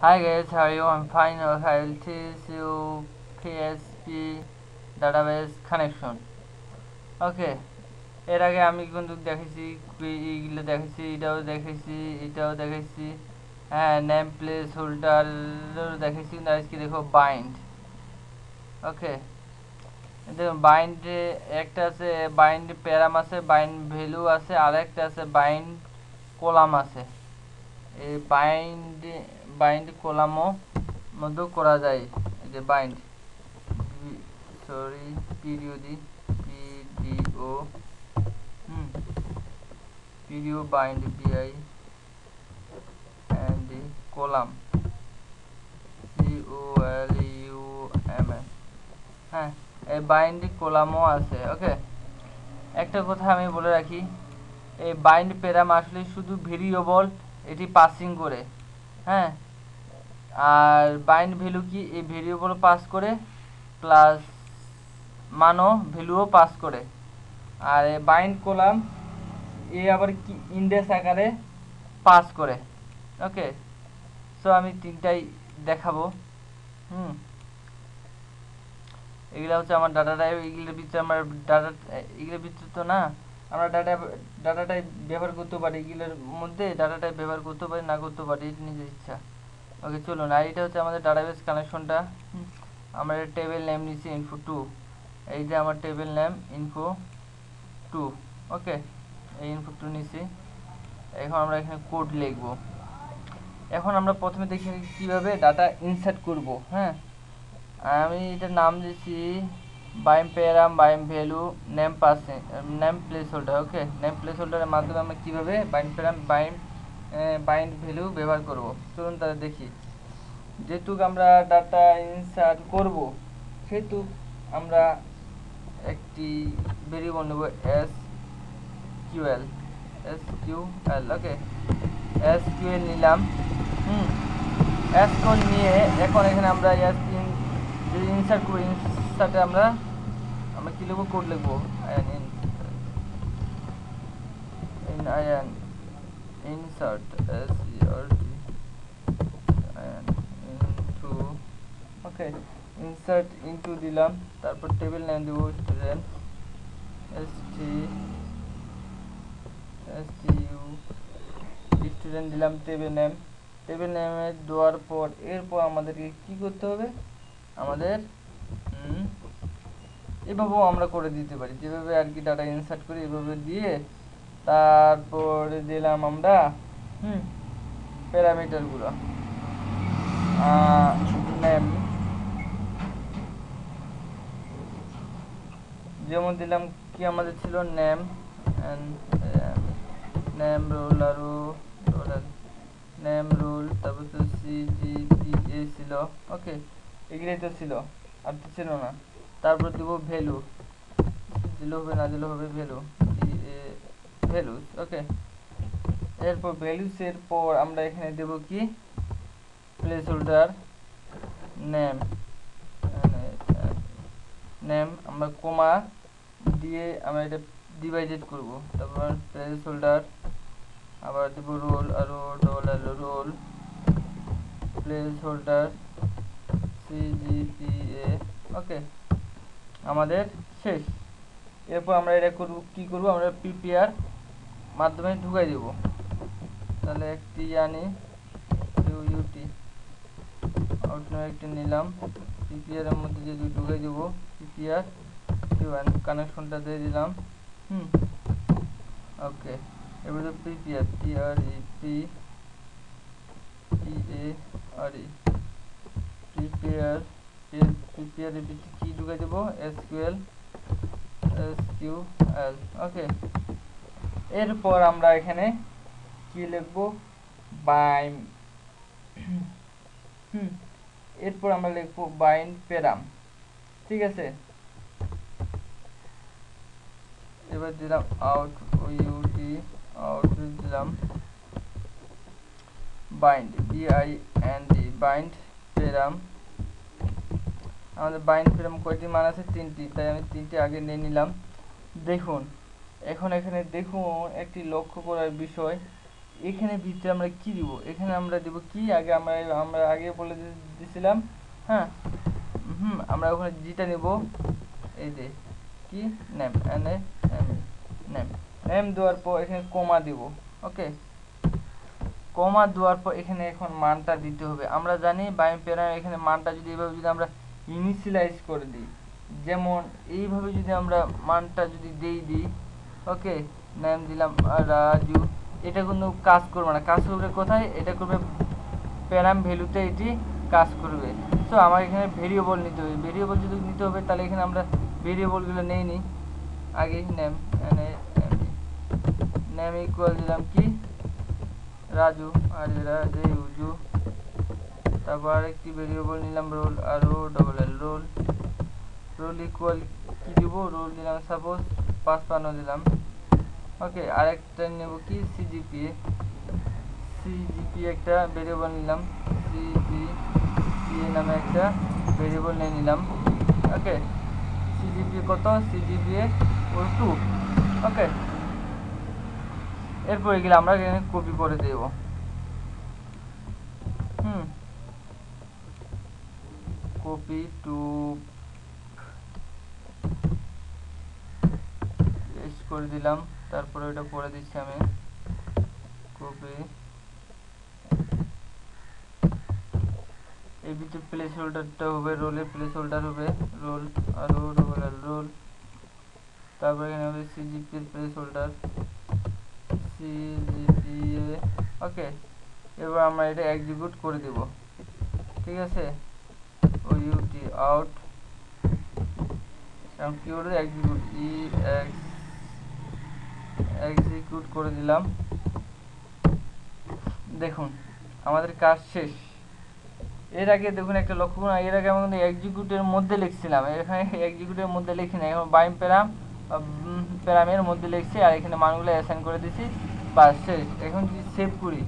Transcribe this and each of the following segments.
Hi guys, how are you? I'm fine. I will teach you PHP database connection. Okay. এর আগে আমি কিন্তু দেখেছি এইগুলো দেখেছি, এটাও দেখেছি, হ্যাঁ, নেম প্লেস হোল্ডার দেখেছি, কিন্তু আজকে দেখো বাইন্ড। ওকে, দেখুন বাইন্ডে একটা আছে বাইন্ড প্যারাম আছে, বাইন্ড ভ্যালু আছে, আর একটা আছে বাইন্ড কলাম আছে। এই বাইন্ড কলামও মধ্যেও করা যায়। এই যে বাইন্ড পিডিও পিডিও বাইন্ড বিআই and the column COLUMN, হ্যাঁ, এই বাইন্ড কলামও আছে। ওকে, একটা কথা আমি বলে রাখি, এই বাইন্ড প্যারাম আসলে শুধু ভেরিয়েবল এটি পাসিং করে, হ্যাঁ, আর বাইন্ড ভ্যালু কি এই ভেরিয়েবল পাস করে প্লাস মানও ভ্যালুও পাস করে। আর এই বাইন্ড কলাম এ আবার কি ইন্ডেক্স আকারে পাস করে। ওকে, সো আমি তিনটাই দেখাবো। এগুলো হচ্ছে আমার ডাটা টাইপ। এগুলোর ভিতরে আমার এগুলোর ভিতরে তো না, আমরা ডাটা টাইপ ব্যবহার করতে পারি, এগুলোর মধ্যে ডাটা টাইপ ব্যবহার করতে পারি, না করতে পারি, এটা নিজের ইচ্ছা। ওকে, চলুন। আর এটা হচ্ছে আমাদের ডাটাবেস কানেকশনটা। আমরা টেবিল নেম নিচ্ছি info2। এই যে আমার টেবিল নেম info2। ওকে, এই info2 নিচ্ছি। এখন আমরা এখানে কোড লিখব। এখন আমরা প্রথমে দেখি কিভাবে ডাটা ইনসার্ট করব। হ্যাঁ, আমি এটার নাম দিচ্ছি bind param bind value name passing name placeholder. Okay, name place হোল্ডারের মাধ্যমে আমরা কীভাবে বাইম প্যারাম বাইন্ড ভ্যালু ব্যবহার করব, চলুন তাহলে দেখি। যেহেতু আমরা ডাটা ইনসার্ট করব, সেহেতু আমরা একটি ভেরিয়েবল নেব এসকিউএল। ওকে, এসকিউএল নিলাম। এসকিউএল নিয়ে এখন এখানে আমরা যদি ইনসার্ট করি, ইনসার্টে আমরা কি লিখবো, কোড লিখবো ইনসার্ট ইনটু। ওকে, ইনসার্ট ইনটু দিলাম, তারপর টেবিল নেম দেবো স্টুডেন্ট স্টুডেন্ট দিলাম টেবিল নেমে দেওয়ার পর এরপর আমাদেরকে কি করতে হবে, আমাদের এভাবেও আমরা করে দিতে পারি, যেভাবে আর কি ডাটা ইনসার্ট করি এভাবে দিয়ে তারপরে দিলাম আমরা প্যারামিটারগুলো। নেম যেমন দিলাম কি আমাদের ছিল নেম রোল, তারপর তো CGPA ছিল। ওকে, এগুলোই তো ছিল, আর তো ছিল না। তারপর দিব ভ্যালু, দিলেও হবে না দিলেও হবে ভ্যালুস। ওকে, এরপর ভ্যালুসের পর আমরা এখানে দেব কি প্লেস হোল্ডার নেম আমরা কমা দিয়ে আমরা এটা ডিভাইডেড করব। তারপর প্লেস হোল্ডার আবার দেব রোল আর রোল প্লেস হোল্ডার CGPA। ওকে, আমাদের শেষ। এরপর আমরা এটা করব, কি করব, আমরা পিপিআর মাধ্যমে ঢুকাই দেব। তাহলে একটি আনি ইউটি আউটলাইন একটি নিলাম, পিপিআর এর মধ্যে যদি ঢুকাই দেব, পিপিআর কানেকশনটা দিয়ে দিলাম। ওকে, এবার পিপিআর পিপিআর এর ভিতরে কি ঢুকাই দেব, এসকিউএল। ওকে, এরপর আমরা এখানে কি লিখব, বাইম এরপর আমরা লিখব বাইন্ড প্যারাম। ঠিক আছে, এবার দিলাম আউট দিলাম বাইন্ড বাইন্ড প্যারাম। আমাদের বাইন্ড প্যারাম কয়টি মান আছে, 3টি, তাই আমি 3টি আগে নিয়ে নিলাম। দেখুন এখন এখানে দেখুন একটি লক্ষ্য করার বিষয়, এখানে ভিতরে আমরা কি দিব, এখানে আমরা দিব কি, আগে আমরা আগে বলে দিছিলাম। হ্যাঁ, আমরা ওখানে জিটা নিব, এই যে কি নেম, নেম নেম দেওয়ার পর এখানে কমা দিব। ওকে, কমা দেওয়ার পর এখানে এখন মানটা দিতে হবে। আমরা জানি বাইম প্যারা এখানে মানটা যদি এইভাবে যদি আমরা ইনিশিয়ালাইজ করে দিই, যেমন এইভাবে যদি আমরা মানটা যদি দিই, ওকে, নেম দিলাম রাজু, এটা কিন্তু কাজ করবে না। কাজ করবে কোথায়, এটা করবে প্যারাম ভ্যালুতে, এটি কাজ করবে। সো আমার এখানে ভেরিয়েবল নিতে হবে। ভেরিয়েবল যদি নিতে হবে তাহলে এখানে আমরা ভেরিয়েবলগুলো নেই নি আগে। নেম নেম ইকুয়াল দিলাম কি রাজু, আর রাজু। তারপর আরেকটি ভেরিয়েবল নিলাম roll, R O double L roll. Roll equal কি দিব, রোল দিলাম সাপোজ 55 দিলাম। ওকে, আরেকটা নেব কি সিজিপিএ, একটা ভেরিয়েবল নিলাম, সিজিপিএ নামে একটা ভেরিয়েবল নিয়ে নিলাম। ওকে, সিজিপিএ কত, সিজিপিএ ও 2। ওকে, এরপর এগুলো আমরা এখানে কপি করে দেব। কপি টু পেস্ট করে দিলাম। তারপরে ওটা করে দিচ্ছি আমি, কপি, এই ভিতরে প্লেস হোল্ডারটা হবে, রোলের প্লেস হোল্ডার হবে role, R O double L role. তারপরে এখানে হবে সিজিপি এর প্লেস হোল্ডার, সিজিপিএ। ওকে, এবার আমরা এটা এক্সিকিউট করে দেব। ঠিক আছে, O UT out keyword execute, execute করে দিলাম। দেখুন আমাদের কাজ শেষ। এর আগে দেখুন একটা লক্ষ্য করুন, এর আগে আমরা কিন্তু এক্সিকিউটের মধ্যে লিখছিলাম, এখানে এক্সিকিউটের মধ্যে লিখি না, এখন বাইম প্যারামের মধ্যে লিখছি, আর এখানে মানগুলো অ্যাসাইন করে দিছি, বাস শেষ। এখন যদি সেভ করি,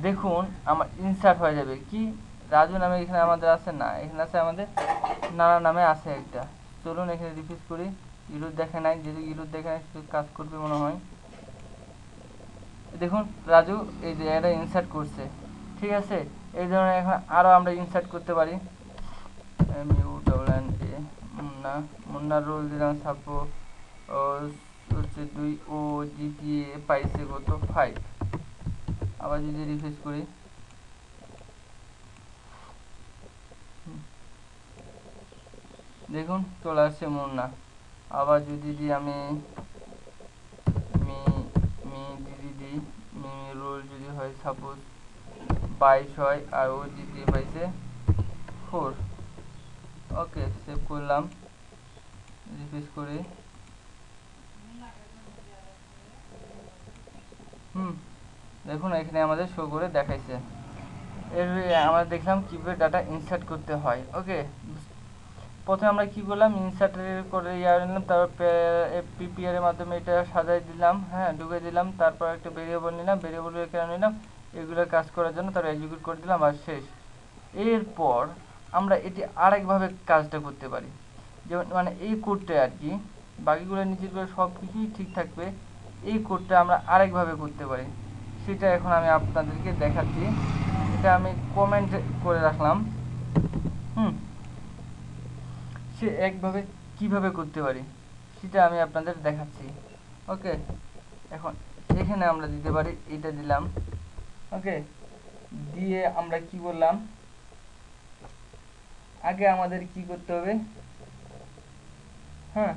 দেখুন আমার ইনসার্ট হয়ে যাবে কি রাজু নামে, এখানে আমাদের আছে না, এখানে আছে আমাদের নানা নামে আছে একটা। চলুন এখানে রিফ্রেশ করি, ইরোর দেখে নাই, যেহেতু ইরোর দেখে নাই শুধু কাজ করবে মনে হয়। দেখুন রাজু এই যে এটা ইনসার্ট করছে। ঠিক আছে, এই ধরনের এখন আরও আমরা ইনসার্ট করতে পারি। মুন্নার রোল দিলাম সাপোজ হচ্ছে 2, ও জিপিএ পাইছে কত 5। আবার যদি রিফ্রেশ করি, দেখুন চলে আসছে মুন্না। আবার যদি দিই আমি দিই মিমি রোল যদি হয় সাপোজ 22 হয়, আর ও জিপিএ পাইছে 4। ওকে, সেভ করলাম, রিফ্রেশ করি। দেখুন এখানে আমাদের শো করে দেখাইছে। এর আমরা দেখলাম কিভাবে ডাটা ইনসার্ট করতে হয়। ওকে, প্রথমে আমরা কি করলাম, ইনসার্টের করে নিলাম, তারপর পিপিআর এর মাধ্যমে এটা সাজাই দিলাম, হ্যাঁ ঢুকে দিলাম। তারপর একটা ভেরিয়েবল নিলাম, ভেরিয়েবল কেন নিলাম, এগুলো কাজ করার জন্য, তারপর এক্সিকিউট করে দিলাম, আর শেষ। এরপর আমরা এটি আরেকভাবে কাজটা করতে পারি, যেমন মানে এই কোডটা আর কি, বাকিগুলো নিচের করে সব কিছুই ঠিক থাকবে, এই কোডটা আমরা আরেকভাবে করতে পারি। সেটা এখন আমি আপনাদেরকে দেখাচ্ছি। এটা আমি কমেন্ট করে রাখলাম। সে একভাবে কিভাবে করতে পারি সেটা আমি আপনাদের দেখাচ্ছি। ওকে, এখন এখানে আমরা দিতে পারি, এটা দিলাম। ওকে, দিয়ে আমরা কি বললাম, আগে আমাদের কি করতে হবে, হ্যাঁ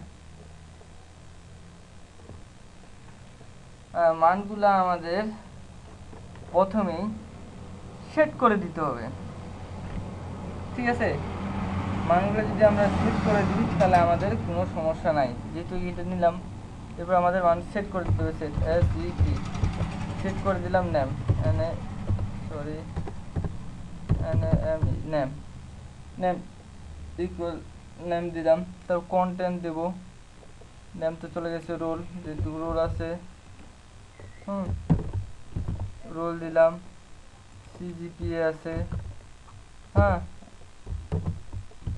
মানগুলা আমাদের প্রথমেই সেট করে দিতে হবে। ঠিক আছে, মানগুলো যদি আমরা সেট করে দিই তাহলে আমাদের কোনো সমস্যা নাই, যেহেতু এটা নিলাম। এরপর আমাদের মান সেট করে দিতে হবে, সেট করে দিলাম নেম, নেম ইকুয়াল নেম দিলাম। তারপর কন্টেন্ট দেব, নেম তো চলে গেছে রোল, যেহেতু রোল আছে, রোল দিলাম। সিজিপিএ আছে, হ্যাঁ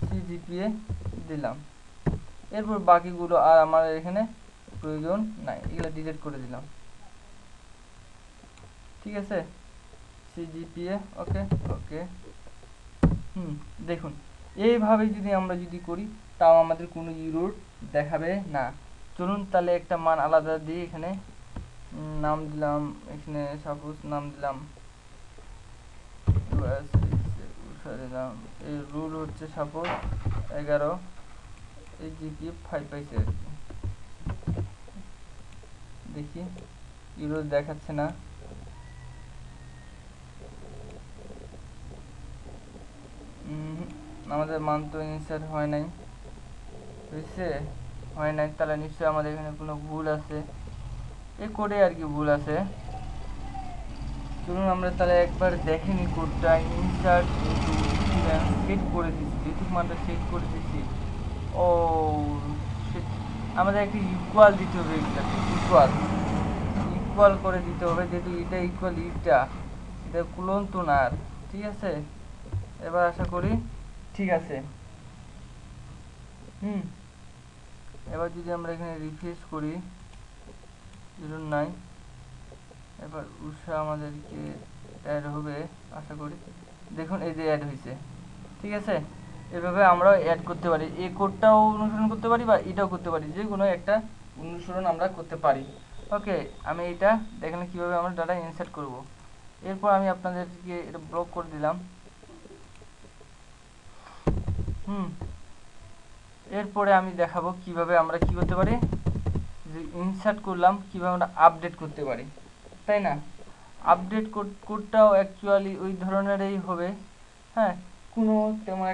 সিজিপিএ দিলাম। এরপর বাকিগুলো আর আমার এখানে প্রয়োজন নাই, এগুলো ডিলিট করে দিলাম। ঠিক আছে, সিজিপিএ ওকে ওকে। দেখুন এইভাবে যদি আমরা যদি করি তাও আমাদের কোনো ইরর দেখাবে না। চলুন তাহলে একটা মান আলাদা দিই, এখানে নাম দিলাম, এখানে সাপোজ নাম দিলাম দিলাম, এই রুল হচ্ছে সাপোজ 11, এই জিপিএ 5 পাইছে আর কি। দেখি ইরর দেখাচ্ছে না, আমাদের মান তো ইনসার্ট হয় নাই, বুঝছে হয় নাই, তাহলে নিশ্চয়ই আমাদের এখানে কোনো ভুল আছে, এই কোডে আর কি ভুল আছে। চলুন আমরা তাহলে একবার দেখে নিই কোডটা। ইনসার্ট ইনটু সেট করে দিচ্ছি, যেটুকু মানটা সেট করে দিচ্ছি। ও আমাদের একটা ইকুয়াল দিতে হবে, ইকুয়াল ইকুয়াল করে দিতে হবে, যেহেতু এটা ইকুয়াল এটা কুলন তো না আর। ঠিক আছে, এবার আশা করি ঠিক আছে। এবার যদি আমরা এখানে রিফ্রেশ করি 09, এবার উষা আমাদেরকে অ্যাড হবে আশা করি। দেখুন এই যে অ্যাড হয়েছে। ঠিক আছে, এভাবে আমরা অ্যাড করতে পারি, এই কোডটাও অনুসরণ করতে পারি বা এটাও করতে পারি, যে কোনো একটা অনুসরণ আমরা করতে পারি। ওকে, আমি এটা দেখেন কীভাবে আমরা ডাটা ইনসার্ট করব। এরপর আমি আপনাদেরকে এটা ব্লক করে দিলাম। এরপরে আমি দেখাবো কিভাবে আমরা কি করতে পারি, যে ইনসার্ট করলাম কিভাবে আমরা আপডেট করতে পারি, তাই না? আপডেট কোডটাও অ্যাকচুয়ালি ওই ধরনেরই হবে। হ্যাঁ, কোনো তেমন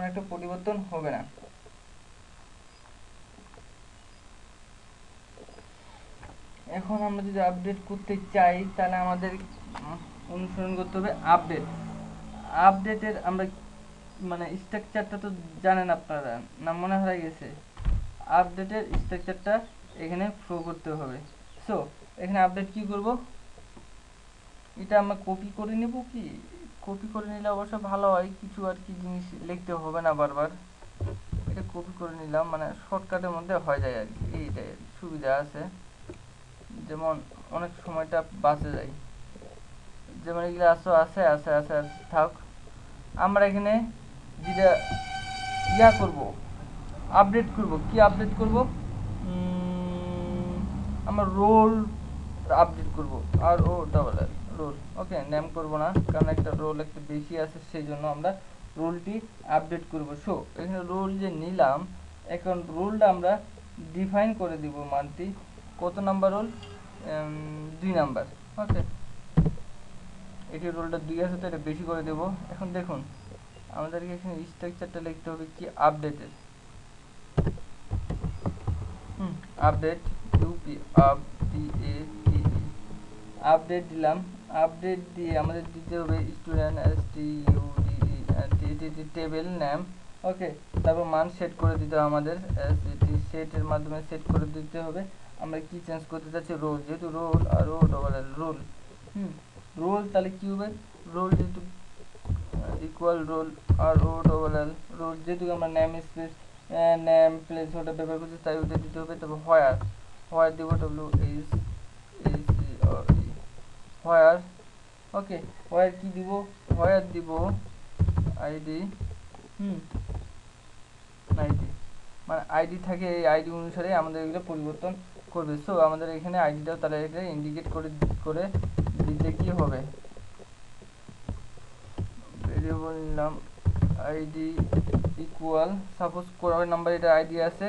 একটা পরিবর্তন হবে না। এখন আমরা যদি আপডেট করতে চাই তাহলে আমাদের অনুসরণ করতে হবে আপডেটের আমরা মানে স্ট্রাকচারটা তো জানেন আপনারা না, মনে হয়ে গেছে। আপডেটের স্ট্রাকচারটা এখানে ফ্লো করতে হবে। সো এখানে আপডেট কি করব, এটা আমরা কপি করে নেব, কপি করে নিলে অবশ্য ভালো হয়, কিছু আর কি জিনিস লিখতে হবে না বারবার। এটা কপি করে নিলাম, মানে শর্টকাটের মধ্যে হয়ে যায় আর কি, এইটাই সুবিধা আছে, যেমন অনেক সময়টা বাঁচে যায়। যেমন এগুলো আছে থাক। আমরা এখানে যেটা করব, আপডেট করব, কি আপডেট করব, আমরা রোল আপডেট করব, আর ও ডাবল এল রোল। ওকে, নেম করব না, কারণ একটা রোল একটু বেশি আছে, সেই জন্য আমরা রোলটি আপডেট করব। সো এখানে রোল যে নিলাম, এখন রোলটা আমরা ডিফাইন করে দিব, মানটি কত নাম্বার রোল, 2 নাম্বার। ওকে, এটি রোলটা 2 আছে তো এটা বেশি করে দেব। এখন দেখুন আমাদেরকে এখানে স্ট্রাকচারটা লিখতে হবে কি আপডেটের, আপডেট ইউপি আপডেট দিলাম। আপডেট দিয়ে আমাদের দিতে হবে স্টুডেন্ট টেবিল নেম। ওকে, তারপর মান সেট করে দিতে হবে আমাদের, সেটের মাধ্যমে সেট করে দিতে হবে আমরা কি চেঞ্জ করতে চাচ্ছি, রোল, যেহেতু role R O double L roll. Role তাহলে কি হবে, রোল যেহেতু equal role R O double L role, যেহেতু আমরা নেম স্পেস নেম প্লেস ওটা ব্যবহার করছি তাই ওটা দিতে হবে। তারপর হোয়ার দিব হোয়ার। ওকে, হোয়ার কি দিব, হোয়ার দিব আইডি, আইডি মানে আইডি থাকে, এই আইডি অনুসারে আমাদের এগুলো পরিবর্তন করবে। সো আমাদের এখানে আইডিটাও তাহলে এখানে ইন্ডিকেট করে দিতে কি হবে, ভেরিয়েবল নিলাম আইডি ইকুয়াল সাপোজ কয় নাম্বার এটা আইডি আছে,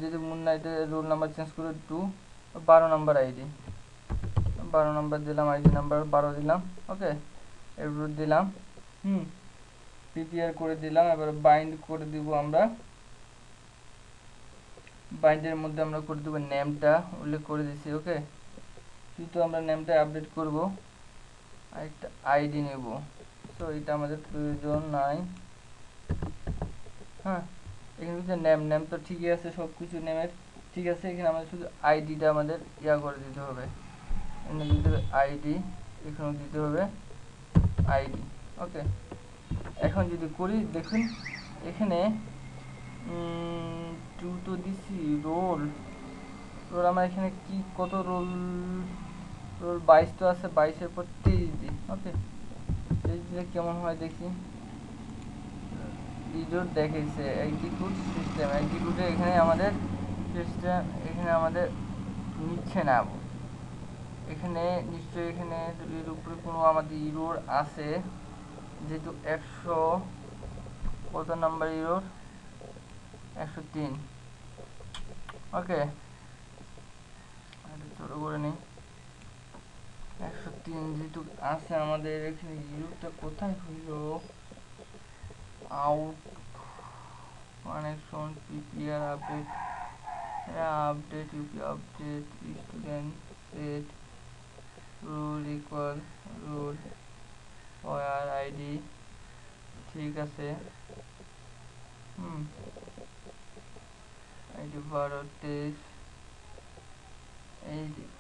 যদি মুন্না এটা রোল নাম্বার চেঞ্জ করে 2, 12 নাম্বার আইডি, 12 নাম্বার দিলাম, আইডি নাম্বার 12 দিলাম। ওকে, এরপর দিলাম প্রিপেয়ার করে দিলাম। এবার বাইন্ড করে দিব, আমরা বাইন্ডের মধ্যে আমরা করে দেবো নেমটা উল্লেখ করে দিছি। ওকে, কিন্তু আমরা নেমটা আপডেট করব, আরেকটা আইডি নেব, সো এটা আমাদের প্রয়োজন নাই। হ্যাঁ, এখানে কিন্তু নেম তো ঠিকই আছে, সব কিছু নেমের ঠিক আছে, এখানে আমাদের শুধু আইডিটা আমাদের করে দিতে হবে, এখানে দিতে হবে আইডি, এখানেও দিতে হবে আইডি। ওকে, এখন যদি করি দেখুন এখানে 2 তো দিছি, রোল আমরা এখানে কি কত রোল রোল 22 তো আছে, 22-এর পর 23 দিই। ওকে, 23 দিলে কেমন হয় দেখি। ইরোড দেখাইছে এক্সিকিউট সিস্টেম, এক্সিকিউটে এখানে আমাদের সিস্টেম এখানে আমাদের নিচ্ছে না। এখানে নিশ্চয়ই এখানে এর উপরে কোনো আমাদের ইরোর আছে, যেহেতু 100 কত নাম্বার ইরোর, 103। ওকে, ছোট করে নিই। 103 যেহেতু আছে আমাদের এখানে, ইরোরটা কোথায় হইল? Out connection PPR update, update UP update student set rule equal rule where ID, ঠিক আছে। আইডি 12 23।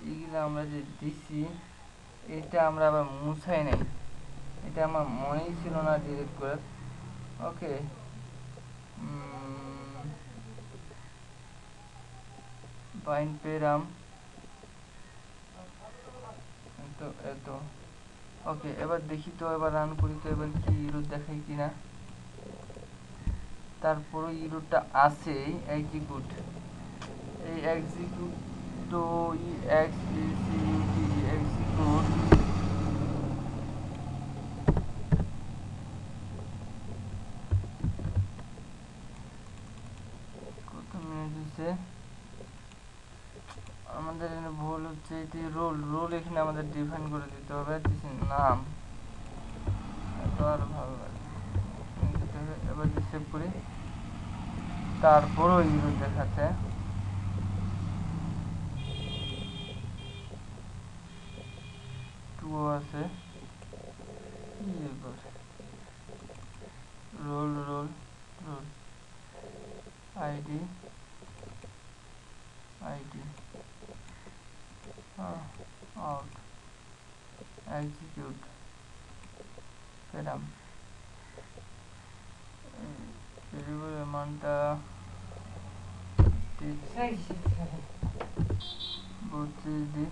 এইগুলো আমরা যে দিছি এটা আমরা আবার মুছাই নাই, এটা আমার মনেই ছিল না ডিলিট করে। ওকে, বাইন পেরাম এত। ওকে, এবার দেখি তো, এবার রান করি তো, এবার কি ইরোড দেখাই কিনা। তারপরে ইরোডটা আছে এক্সিকিউট, এই এক্সিকিউট তো এক্সিকিউট কত মিনিট দিচ্ছে আমাদের। এখানে ভুল হচ্ছে, এটি রোল রোল এখানে আমাদের ডিফাইন করে দিতে হবে, দিছি নাম, এত আর ভালো লাগে। এবার যে সেভ করি, তারপরও ইরো দেখাচ্ছে। আছে roll roll roll ID ID out execute পেলাম। ভেরিয়েবলের মানটা 32 দিই।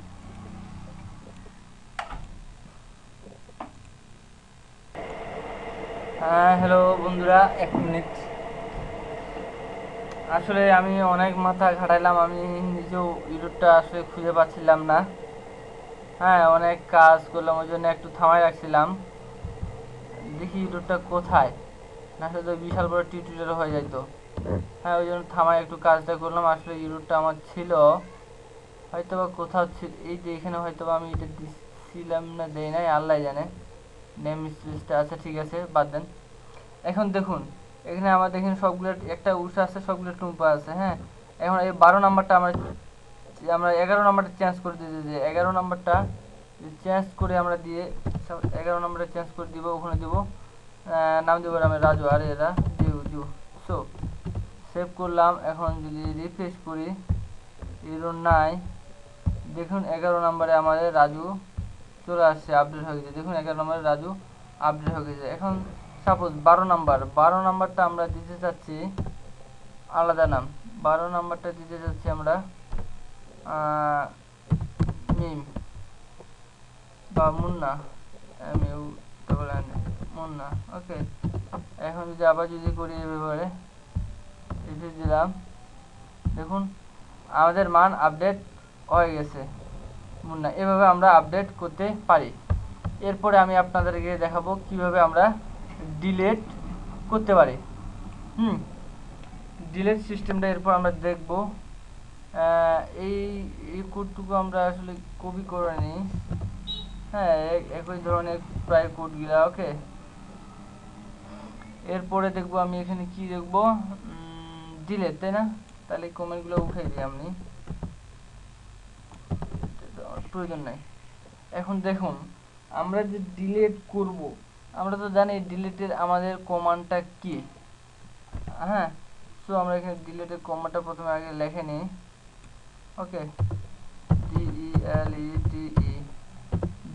হ্যাঁ হ্যালো বন্ধুরা, 1 মিনিট। আসলে আমি অনেক মাথা খাটাইলাম, আমি নিজেও ইউটিউবটা আসলে খুঁজে পাচ্ছিলাম না। হ্যাঁ, অনেক কাজ করলাম, ওই জন্য একটু থামাই রাখছিলাম, দেখি ইউটিউবটা কোথায়, না আসলে তো বিশাল বড় টিউটোরিয়াল হয়ে যাইতো। হ্যাঁ, ওই জন্য থামাই একটু কাজটা করলাম। আসলে ইউটিউবটা আমার ছিল হয়তো বা কোথাও ছিল, এই যে এখানে হয়তো আমি এটা দিছিলাম না, দেই নাই, আল্লাহ জানে। নেম স্পেসটা আছে, ঠিক আছে, বাদ দেন। এখন দেখুন, এখানে আমাদের এখানে সবগুলো একটা উষা আছে, সবগুলো টুম্পা আছে। হ্যাঁ, এখন এই 12 নাম্বারটা আমরা 11 নাম্বারটা চেঞ্জ করে দিতে, যে 11 নাম্বারটা চেঞ্জ করে আমরা দিয়ে 11 নাম্বারটা চেঞ্জ করে দিব, ওখানে দিব নাম দিব আমি রাজু, আর এরা দিউ। সো সেভ করলাম। এখন যদি রিফ্রেশ করি, এরর নাই। দেখুন 11 নাম্বারে আমাদের রাজু চলে আসছে, আপডেট হয়ে গেছে। দেখুন 11 নাম্বারে রাজু আপডেট হয়ে গেছে। এখন সাপোজ 12 নাম্বারটা আমরা দিতে চাচ্ছি আলাদা নাম। 12 নাম্বারটা দিতে চাচ্ছি আমরা মিম বা মুন্না, মুন্না। ওকে, এখন যদি আবার যদি করি এভাবে রিফ্রেশ দিলাম, দেখুন আমাদের মান আপডেট হয়ে গেছে মুন্না। এভাবে আমরা আপডেট করতে পারি। এরপরে আমি আপনাদেরকে দেখাবো কিভাবে আমরা ডিলিট করতে পারি। ডিলিট সিস্টেমটা এরপর আমরা দেখব। এই কোডটুকু আমরা আসলে কপি করে নিই। হ্যাঁ, একই ধরনের প্রায় কোডগুলা। ওকে, এরপরে দেখবো আমি এখানে কি দেখবো, ডিলিট, তাই না? তাহলে কমেন্টগুলো উঠাই দিই, আমি প্রয়োজন নাই। এখন দেখুন, আমরা যে ডিলিট করব, আমরা তো জানি ডিলিটের আমাদের কমান্ডটা কি। হ্যাঁ, সো আমরা এখানে ডিলিটের কমান্ডটা প্রথমে আগে লিখে নিই। ওকে,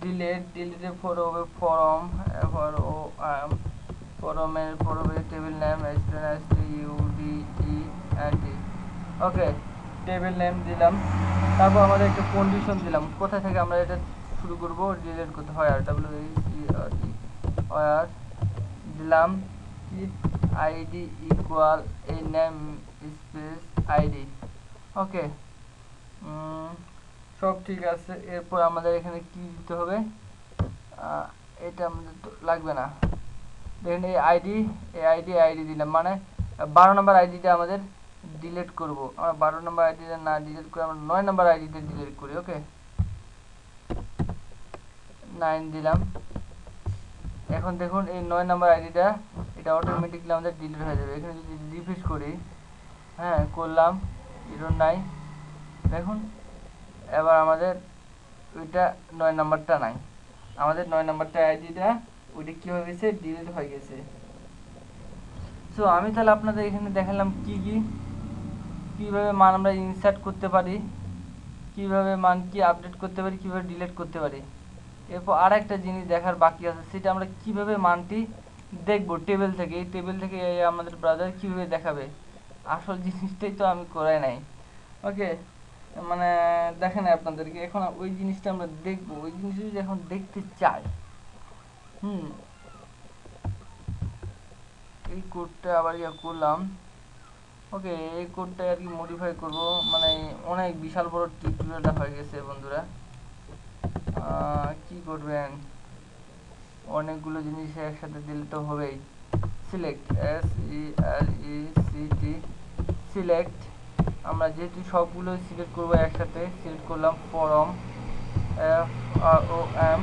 DELETE ডিলিটের ফর হবে ফরম, ফরমের টেবিল নেম STUDENT। ওকে, টেবিল নেম দিলাম। তারপর আমাদের একটা কন্ডিশন দিলাম, কোথা থেকে আমরা এটা শুরু করব, ডিলিট করতে হয় আর আর দিলাম কি আইডি ইকুয়াল এই নেম স্পেস আইডি। ওকে, সব ঠিক আছে। এরপর আমাদের এখানে কি দিতে হবে, এটা আমাদের তো লাগবে না। দেখেন এই আইডি দিলাম, মানে 12 নম্বর আইডিটা আমাদের ডিলিট করব। আমরা 12 নম্বর আইডিটা না ডিলিট করে আমরা 9 নম্বর আইডিটা ডিলিট করি। ওকে, 9 দিলাম। এখন দেখুন এই 9 নম্বর আইডিটা এটা অটোমেটিকলি আমাদের ডিলিট হয়ে যাবে। এখানে যদি রিফ্রেশ করি, হ্যাঁ করলাম, এরর নাই, দেখুন এবার আমাদের ওইটা 9 নম্বরটা নাই, আমাদের 9 নম্বরটা আইডিটা ওইটা কি হয়ে গেছে, ডিলিট হয়ে গেছে। সো আমি তাহলে আপনাদের এখানে দেখালাম কিভাবে মান আমরা ইনসার্ট করতে পারি, কিভাবে মান কি আপডেট করতে পারি, কিভাবে ডিলিট করতে পারি। এরপর আর একটা জিনিস দেখার বাকি আছে, সেটা আমরা কিভাবে মানটি দেখব টেবিল থেকে। এই টেবিল থেকে আমাদের ব্রাউজার কিভাবে দেখাবে, আসল জিনিসটাই তো আমি করাই নাই। ওকে, মানে দেখেন আপনাদেরকে এখন ওই জিনিসটা আমরা দেখব। ওই জিনিসটা যদি এখন দেখতে চাই, এই কোডটা আবার করলাম। ওকে, এই কোডটা আর কি মডিফাই করব, মানে অনেক বিশাল বড় টিউটোরিয়ালটা হয়ে গেছে বন্ধুরা। কি করবেন, অনেকগুলো জিনিস একসাথে দিলে তো হবেই। সিলেক্ট SELECT সিলেক্ট, আমরা যেহেতু সবগুলো সিলেক্ট করব একসাথে, সিলেক্ট করলাম ফরম FROM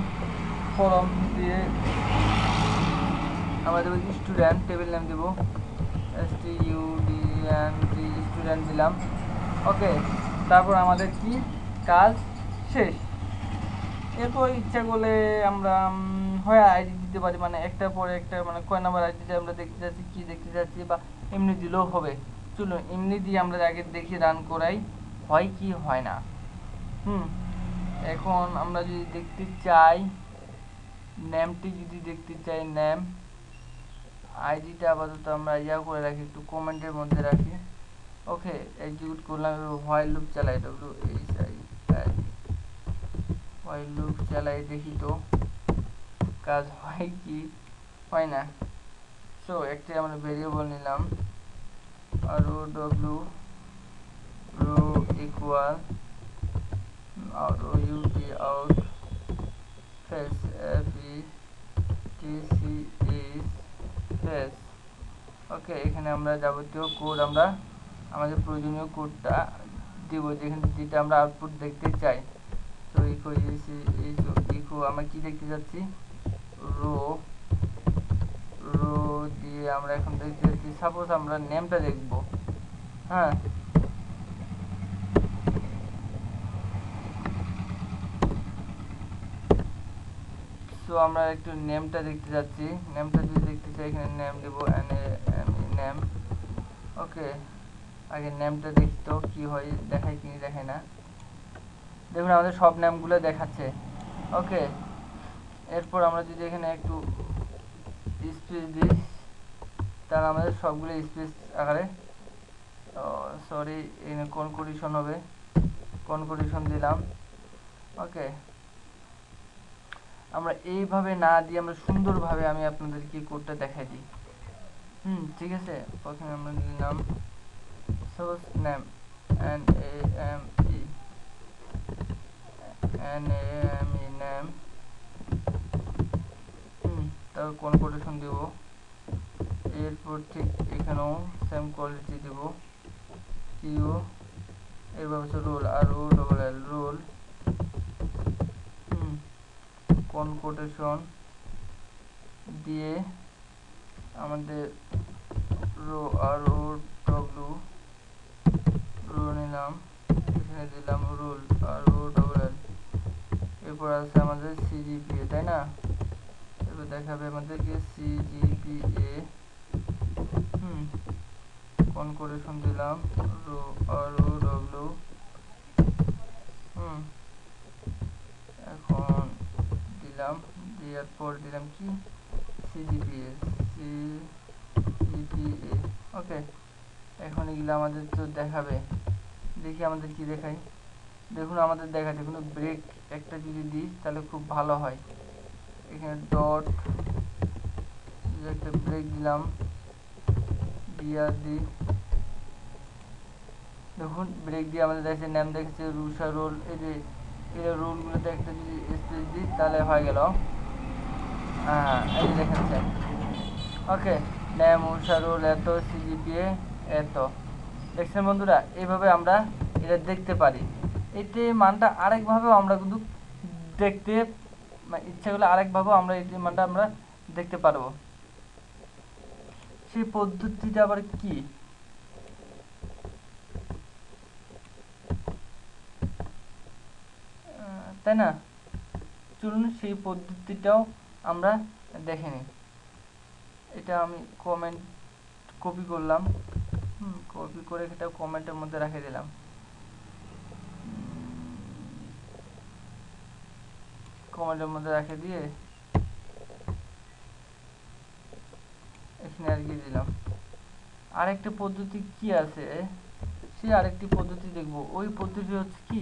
ফরম দিয়ে আমাদের স্টুডেন্ট টেবিল নেম দেব STUDENT স্টুডেন্ট দিলাম। ওকে, তারপর আমাদের কি কাজ শেষ। এরপর ইচ্ছা করলে আমরা হয় আইডি দিতে পারি, মানে একটার পরে একটা, মানে কয় নাম্বার আইডিটা আমরা দেখতে চাচ্ছি, কি দেখতে চাচ্ছি, বা এমনি দিলেও হবে। চলুন এমনি দিয়ে আমরা আগে দেখি রান করাই হয় কি হয় না। এখন আমরা যদি দেখতে চাই নেমটি, যদি দেখতে চাই নেম আইডিটা আপাতত আমরা করে রাখি, একটু কমেন্টের মধ্যে রাখি। ওকে, এক্সিকিউট করলাম, হোয়াইল লুপ চালাই, হোয়াইল লুপ চালাই, দেখি তো কাজ হয় কি হয় না। সো একটা আমরা ভেরিয়েবল নিলাম row W row equal row UT out fetch FETCS fetch. Okay, এখানে আমরা যাবতীয় কোড আমরা আমাদের প্রয়োজনীয় কোডটা দিব, যেটা আমরা আউটপুট দেখতে চাই। তো ইকো আমরা কি দেখতে যাচ্ছি, রো দিয়ে আমরা এখন দেখতে যাচ্ছি, সাপোজ আমরা নেমটা দেখব। হ্যাঁ, সো আমরা একটু নেমটা দেখতে যাচ্ছি। নেমটা যদি দেখতে চাই, এখানে নেম দেব নেম। ওকে, আগে নেমটা দেখি তো কি হয়, দেখায় কি দেখায় না। দেখুন আমাদের সব নামগুলো দেখাচ্ছে। ওকে, এরপর আমরা যদি এখানে একটু স্পেস দিই, তাহলে আমাদের সবগুলো স্পেস আকারে, সরি এখানে কনকোডিশন হবে, কনকোডিশন দিলাম। ওকে, আমরা এইভাবে না দিয়ে আমরা সুন্দরভাবে আমি আপনাদেরকে কোডটা দেখাই দিই। ঠিক আছে, প্রথমে আমরা নিলাম সাপোজ নেম NAME নেম, তারপর কনকোটেশন দেব। এরপর ঠিক এখানেও সেম কোয়ালিটি দেব, কিউ, এরপর হচ্ছে রোল ROLL রোল, কনকোটেশন দিয়ে আমাদের রো ROW রো নিলাম, এখানে দিলাম রোল ROLL। এরপর আছে আমাদের CGPA, তাই না? এবার দেখাবে আমাদেরকে CGPA, কনকোটেশন দিলাম রো ROW, এখন দিলাম, দেওয়ার পর দিলাম কি CGPA। ওকে, এখন এগুলো আমাদের তো দেখাবে, দেখি আমাদের কি দেখায়। দেখুন আমাদের দেখাচ্ছে কোনো ব্রেক একটা যদি দিই তাহলে খুব ভালো হয়। এখানে ডট একটা ব্রেক দিলাম, ডিআর দি, দেখুন ব্রেক দিয়ে আমাদের দেখছে নাম দেখছে রুষা রোল। এই যে এই রোলগুলোতে একটা যদি স্পেস দিই তাহলে হয়ে গেল। হ্যাঁ এই যে দেখাচ্ছেন। ওকে, ন্যাম উষা রোল এত, সিজিপিএ এত। দেখছেন বন্ধুরা, এইভাবে আমরা এটা দেখতে পারি। এতে মানটা আরেকভাবেও আমরা কিন্তু দেখতে ইচ্ছা করলে আরেকভাবেও আমরা এই মানটা আমরা দেখতে পারবো। সেই পদ্ধতিটা আবার কি, তাই না? চলুন সেই পদ্ধতিটাও আমরা দেখে নিই। এটা আমি কমেন্ট কপি করলাম, কপি করে এটা কমেন্টের মধ্যে রেখে দিলাম। কমেন্টের মধ্যে রেখে দিয়ে এখানে আর কি দিলাম। আরেকটা পদ্ধতি কি আছে, সে আরেকটি পদ্ধতি দেখব। ওই পদ্ধতি হচ্ছে কি,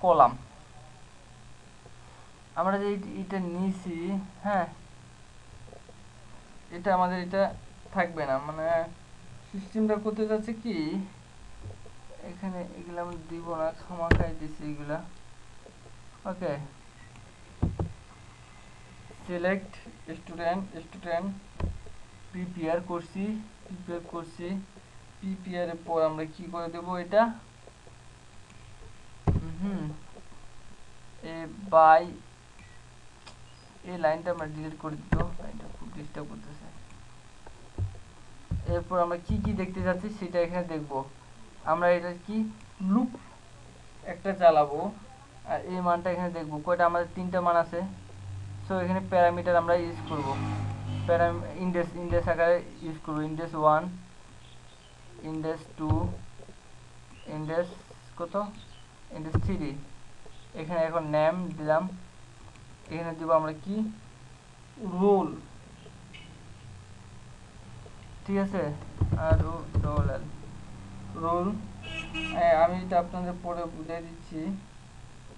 কলাম। আমরা যে এটা নিয়েছি, হ্যাঁ এটা আমাদের এটা থাকবে না, মানে সিস্টেমটা করতে যাচ্ছে কি, এখানে এগুলো আমি দিব না, খামাখাই দিছি এগুলা। ওকে, সিলেক্ট স্টুডেন্ট প্রিপেয়ার করছি, প্রিপেয়ারের পর আমরা কি করে দেব, এটা এ বাই, এই লাইনটা আমরা ডিলিট করে দিত, লাইনটা খুব ডিস্টার্ব করতেছে। এরপর আমরা কি কি দেখতে যাচ্ছি সেটা এখানে দেখব। আমরা এটা কি লুপ একটা চালাবো, আর এই মানটা এখানে দেখব। কয়টা আমাদের 3টা মান আছে। সো এখানে প্যারামিটার আমরা ইউজ করব, ইন্ডেক্স আকারে ইউজ করব। ইন্ডেক্স 1, ইন্ডেক্স 2, ইন্ডেক্স কত, ইন্ডেক্স 3। এখানে এখন নেম দিলাম, এখানে দিব আমরা কি, রোল, ঠিক আছে। আর রোল, আমি এটা আপনাদের পরে বুঝিয়ে দিচ্ছি।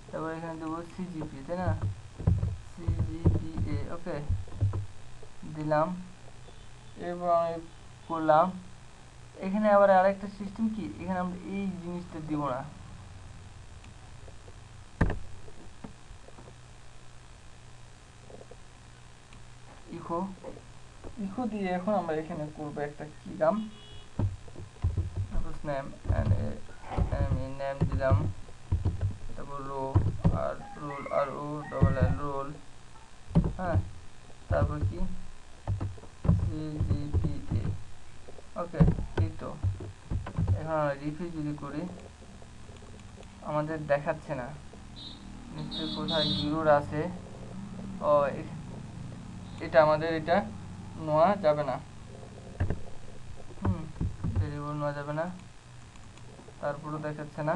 তারপর এখানে দেবো সিজিপি, তাই না, সিজিপিএ। ওকে দিলাম, এরপর আমি করলাম। এখানে আবার আরেকটা সিস্টেম কি, এখানে আমরা এই জিনিসটা দিব না, ইকো দিয়ে এখন আমরা এখানে করবো একটা কি কাম, নেম নেম দিলাম, তারপর রো আর role, R O double L role, হ্যাঁ, তারপর কি সিজিপিএ। ওকে, এই তো। এখন আমরা রিফিল যদি করি আমাদের দেখাচ্ছে না, নিশ্চয়ই কোথায় ইউরোর আছে। ও, এটা আমাদের এটা নেওয়া যাবে না, ভেরিয়েবল নেওয়া যাবে না, তারপরও দেখাচ্ছে না।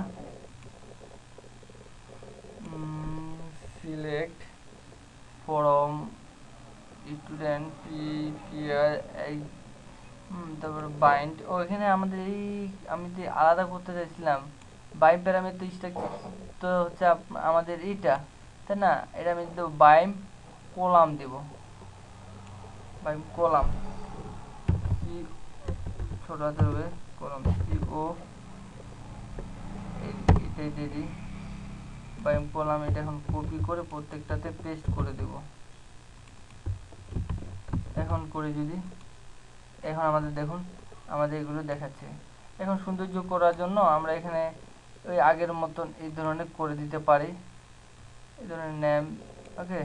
সিলেক্ট ফরম স্টুডেন্ট প্রিপেয়ার, তারপর বাইন্ড। ও এখানে আমাদের এই আমি যে আলাদা করতে চাইছিলাম বাইম প্যারামিটার স্ট্রাকচার, তো হচ্ছে আমাদের এইটা, তাই না, এটা আমি দেবো বাইম কলাম, দেব বাইম কলাম, সি ছোট হাতে হবে কলাম, সি ও, এটাই দিয়ে দিই বাইম কলাম। এটা এখন কপি করে প্রত্যেকটাতে পেস্ট করে দেব। এখন করে যদি, এখন আমাদের দেখুন আমাদের এগুলো দেখাচ্ছে। এখন সৌন্দর্য করার জন্য আমরা এখানে ওই আগের মতন এই ধরনের করে দিতে পারি, এই ধরনের নেম। ওকে,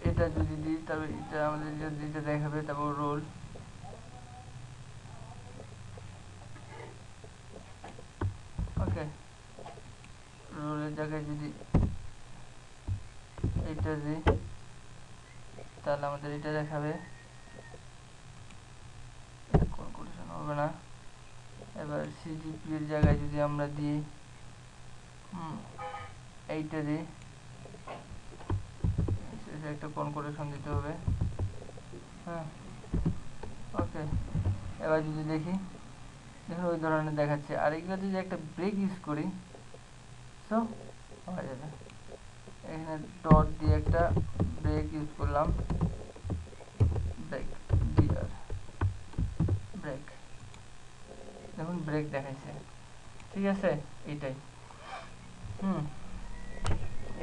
এটা যদি দিই তারপর এটা আমাদের যেটা দেখাবে, তারপর রোল। ওকে, রোলের জায়গায় যদি এইটা দিই তাহলে আমাদের এটা দেখাবে, কনফিউশন হবে না। এবার সিজিপি এর জায়গায় যদি আমরা দিই এইটা দিই, একটা কনফিউশন দিতে হবে, হ্যাঁ। ওকে, এবার যদি দেখি দেখুন ওই ধরনের দেখাচ্ছে। আর এগুলো যদি একটা ব্রেক ইউজ করি সো হয়ে যাবে। এখানে ডট দিয়ে একটা ব্রেক ইউজ করলাম, ব্রেক বিআর ব্রেক, দেখুন ব্রেক দেখাইছে। ঠিক আছে, এইটাই।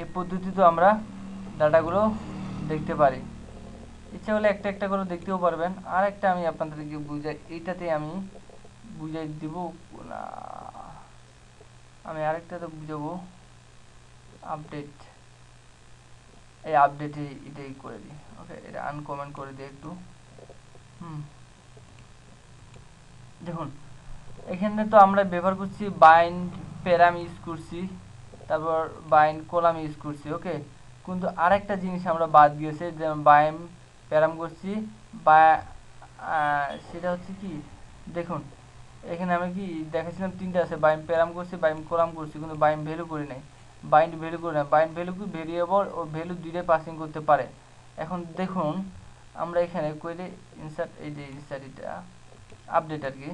এই পদ্ধতিতে আমরা ডাটাগুলো দেখতে পারি। ইচ্ছা হলে একটা একটা করে দেখতেও পারবেন। আর একটা আমি আপনাদেরকে বুঝাই, এইটাতে আমি বুঝাই দিব না, আমি আরেকটাতে বুঝাবো। আপডেট, এই আপডেটে এটাই করে দিই। ওকে, এটা আনকমেন্ট করে দিই একটু। দেখুন এখানে তো আমরা ব্যবহার করছি বাইন্ড প্যারাম ইউজ করছি, তারপর বাইন্ড কলাম ইউজ করছি। ওকে, কিন্তু আরেকটা জিনিস আমরা বাদ দিয়েছি, যেমন বাইম প্যারাম করছি বা সেটা হচ্ছে কি, দেখুন এখানে আমি কি দেখাচ্ছিলাম তিনটা আছে, বাইম প্যারাম করছি, বাইম কলাম করছি, কিন্তু বাইম ভ্যালু করি নাই, বাইন্ড ভ্যালু করি না। বাইন্ড ভ্যালু কি ভেরিয়েবল ও ভ্যালু দুইটাই পাসিং করতে পারে। এখন দেখুন আমরা এখানে কইলে ইনসার্ট, এই যে ইনসার্ট এটা আপডেট আর কি।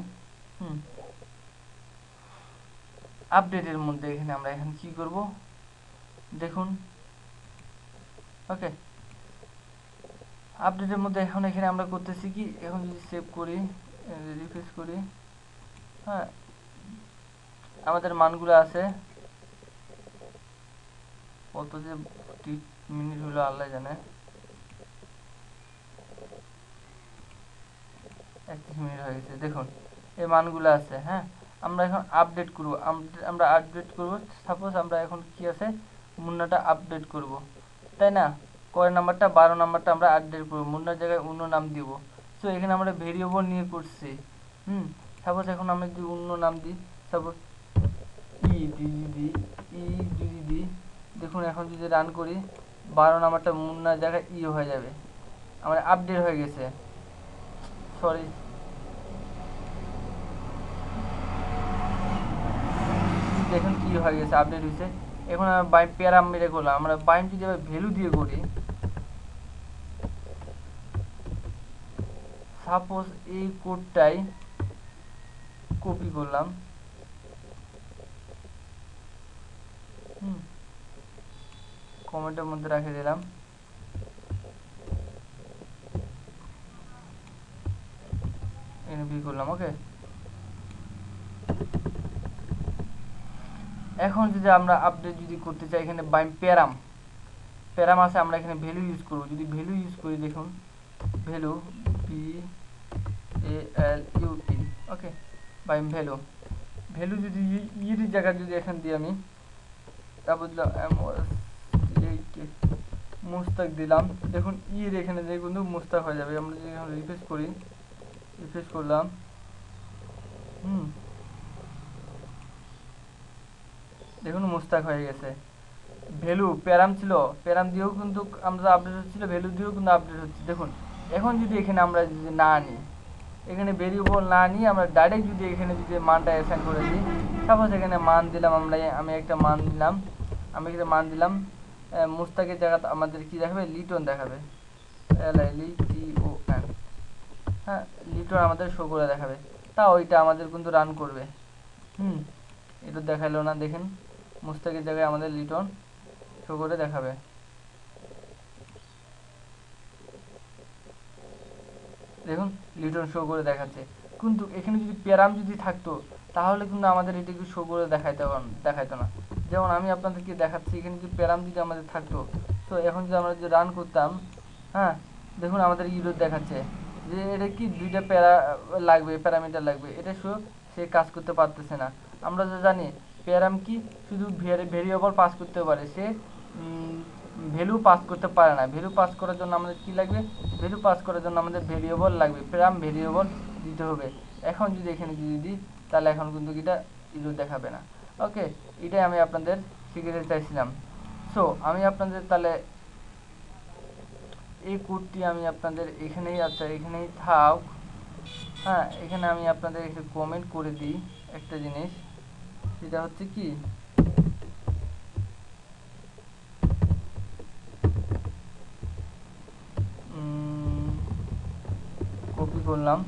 আপডেটের মধ্যে এখানে আমরা এখন কি করব দেখুন। ওকে, আপডেটের মধ্যে এখন এখানে আমরা করতেছি কি, এখন যদি সেভ করি, রিফ্রেশ করি, হ্যাঁ আমাদের মানগুলো আছে, কত যে মিনিট হলো আল্লাহ জানে, 31 মিনিট হয়ে গেছে। দেখুন এই মানগুলো আছে। হ্যাঁ, আমরা এখন আপডেট করব, আমরা আপডেট করব। সাপোজ আমরা এখন কি আছে, মুন্নাটা আপডেট করব, তাই না? কয় নাম্বারটা, 12 নাম্বারটা আমরা আপডেট করব, মুন্নার জায়গায় অন্য নাম দিব। সো এখানে আমরা ভেরিয়েবল নিয়ে করছি। সাপোজ এখন আমরা যদি অন্য নাম দিই, সাপোজ যদি দিই, দেখুন এখন যদি রান করি, 12 নাম্বারটা মুন্নার জায়গায় হয়ে যাবে, আমার আপডেট হয়ে গেছে। সরি, দেখুন কি হয়ে গেছে, আপডেট হয়েছে। এখন আমরা বাইম প্যারাম মেরে করলাম, আমরা বাইম যদি ভ্যালু দিয়ে করি, সাপোজ এই কোডটাই কপি করলাম, কমেন্টের মধ্যে রেখে দিলাম, এখানে বি করলাম। ওকে, এখন যদি আমরা আপডেট যদি করতে চাই, এখানে বাইম প্যারাম প্যারাম আছে, আমরা এখানে ভ্যালু ইউজ করব। যদি ভ্যালু ইউজ করি, দেখুন ভ্যালু VALUE, ওকে, বাইম ভ্যালু, ভ্যালু যদি ইর জায়গায় যদি এখান দিয়ে আমি তারপর দিলাম মুস্তাক দিলাম, দেখুন ইর এখানে যে কিন্তু মুস্তাক হয়ে যাবে। আমরা যদি এখন রিফ্রেশ করি, রিফ্রেশ করলাম, দেখুন মুস্তাক হয়ে গেছে। ভ্যালু প্যারাম ছিল, প্যারাম দিয়েও কিন্তু আমরা আপডেট হচ্ছিল, ভ্যালু দিয়েও কিন্তু আপডেট হচ্ছে। দেখুন এখন যদি এখানে আমরা যদি না আনি, এখানে ভেরিয়েবল না নিয়ে আমরা ডাইরেক্ট যদি এখানে যদি মানটা অ্যাসাইন করে দিই, সাপোজ এখানে মান দিলাম, আমি একটা মান দিলাম, মুস্তাকের জায়গাতে আমাদের কি দেখাবে, লিটন দেখাবে, LITON, হ্যাঁ লিটন আমাদের শো করে দেখাবে। তা ওইটা আমাদের কিন্তু রান করবে। এটা দেখাইলো না, দেখেন মুস্তাকের জায়গায় আমাদের লিটন শো করে দেখাবে। দেখুন লিটন শো করে দেখাচ্ছে, কিন্তু এখানে যদি প্যারাম যদি থাকতো তাহলে কিন্তু আমাদের এটাকে শো করে দেখাইতো না। যেমন আমি আপনাদেরকে দেখাচ্ছি, এখানে যদি প্যারাম যদি আমাদের থাকতো, তো এখন যদি আমরা যদি রান করতাম, হ্যাঁ দেখুন আমাদের ইউরো দেখাচ্ছে যে এটা কি দুইটা প্যারামিটার লাগবে, এটা সে কাজ করতে পারতেছে না। আমরা তো জানি প্যারাম কি শুধু ভেরিয়েবল পাস করতে পারে, সে ভ্যালু পাস করতে পারে না। ভ্যালু পাস করার জন্য আমাদের কি লাগবে, ভ্যালু পাস করার জন্য আমাদের ভেরিয়েবল লাগবে, প্যারাম ভেরিয়েবল দিতে হবে। এখন যদি এখানে যদি দিই, তাহলে এখন কিন্তু এটা ইউরো দেখাবে না। ওকে, এটাই আমি আপনাদের শিখাতে চাইছিলাম। সো আমি আপনাদের তাহলে এই কোডটি আমি আপনাদের এখানেই, আচ্ছা এখানেই থাক। হ্যাঁ, এখানে আমি আপনাদের একটু কমেন্ট করে দিই একটা জিনিস, সেটা হচ্ছে কি, কপি করলাম।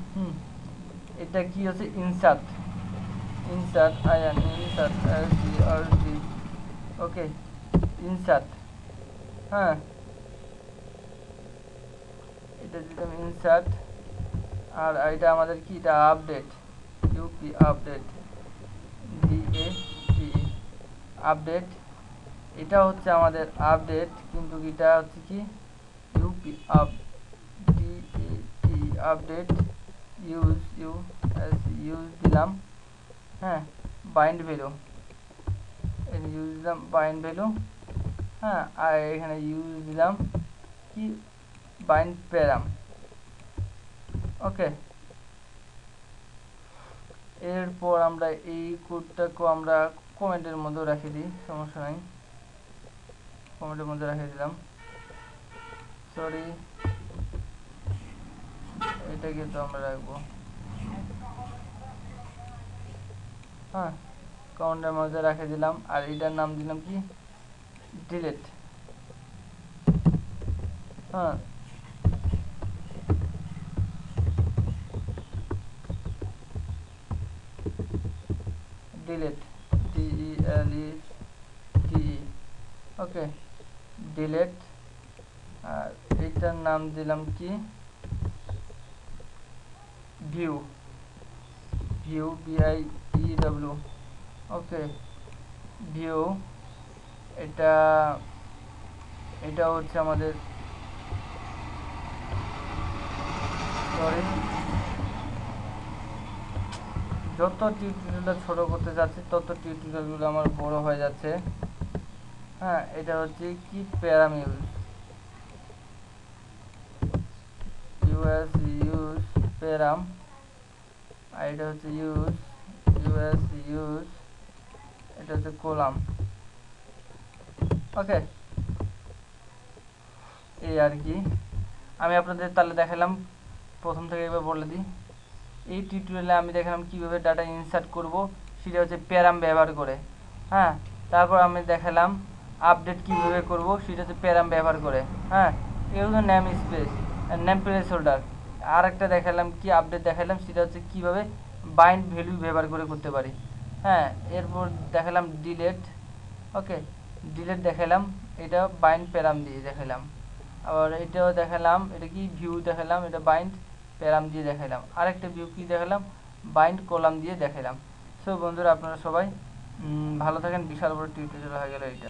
এটা কি হচ্ছে ইনসার্ট, ইনসার্ট আয়ান ইনসার্ট ওকে ইনসার্ট, হ্যাঁ এটা দিলাম ইনসার্ট। আর এটা আমাদের কি, এটা update, UP update, DATE update. এটা হচ্ছে আমাদের আপডেট, কিন্তু এটা হচ্ছে কি ইউপি DATE আপডেট ইউজ দিলাম, হ্যাঁ বাইন্ড ভ্যালু ইউজ দিলাম বাইন্ড ভ্যালু, হ্যাঁ আর এখানে ইউজ দিলাম কি বাইন্ড প্যারাম। ওকে, এরপর আমরা এই কোডটাকে আমরা কমেন্টের মধ্যে রেখে দিই, সমস্যা নাই, কমেন্টের মধ্যে রেখে দিলাম। সরি, এটাকে তো আমরা রাখবো, হ্যাঁ কমেন্টের মধ্যে রেখে দিলাম। আর এটার নাম দিলাম কি ডিলেট, হ্যাঁ ডিলেট DELETE, ওকে ডিলেট। আর এইটার নাম দিলাম কি ভিউ, VIEW, ওকে ভিউ। এটা হচ্ছে আমাদের, সরি যত টিউটোরিয়ালটা ছোট করতে যাচ্ছি তত টিউটোরিয়ালগুলো আমার বড় হয়ে যাচ্ছে। হ্যাঁ এটা হচ্ছে কি প্যারাম ইউজ প্যারাম। আর এটা হচ্ছে ইউজ এটা হচ্ছে কোলাম। ওকে, এই আর কি আমি আপনাদের তাহলে দেখালাম, প্রথম থেকে এবার বলে দিই। এই টিউটোরিয়ালে আমি দেখালাম কিভাবে ডাটা ইনসার্ট করব, সেটা হচ্ছে প্যারাম ব্যবহার করে, হ্যাঁ তারপর আমি দেখালাম আপডেট কিভাবে করব, সেটা হচ্ছে প্যারাম ব্যবহার করে, হ্যাঁ এগুলো namespace name placeholder. আর একটা দেখালাম কি আপডেট দেখালাম, সেটা হচ্ছে কিভাবে বাইন্ড ভ্যালু ব্যবহার করে করতে পারি, হ্যাঁ এরপর দেখালাম ডিলেট, ওকে ডিলেট দেখালাম, এটা বাইন্ড প্যারাম দিয়ে দেখালাম। আবার এটাও দেখালাম, এটা কি ভিউ দেখালাম, এটা বাইন্ড প্যারাম দিয়ে দেখালাম। আরেকটা ভিউ কি দেখালাম, বাইন্ড কলাম দিয়ে দেখালাম। সো বন্ধুরা আপনারা সবাই ভালো থাকেন, বিশাল বড় টিউটোরিয়াল হয়ে গেল এটা।